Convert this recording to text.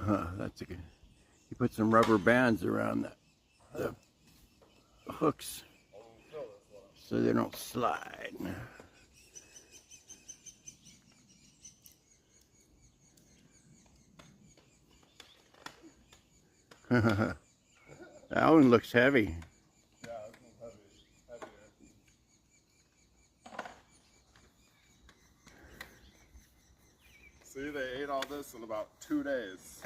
That's a good. You put some rubber bands around the hooks so they don't slide. That one looks heavy. Yeah, this one's heavier. See, they ate all this in about 2 days.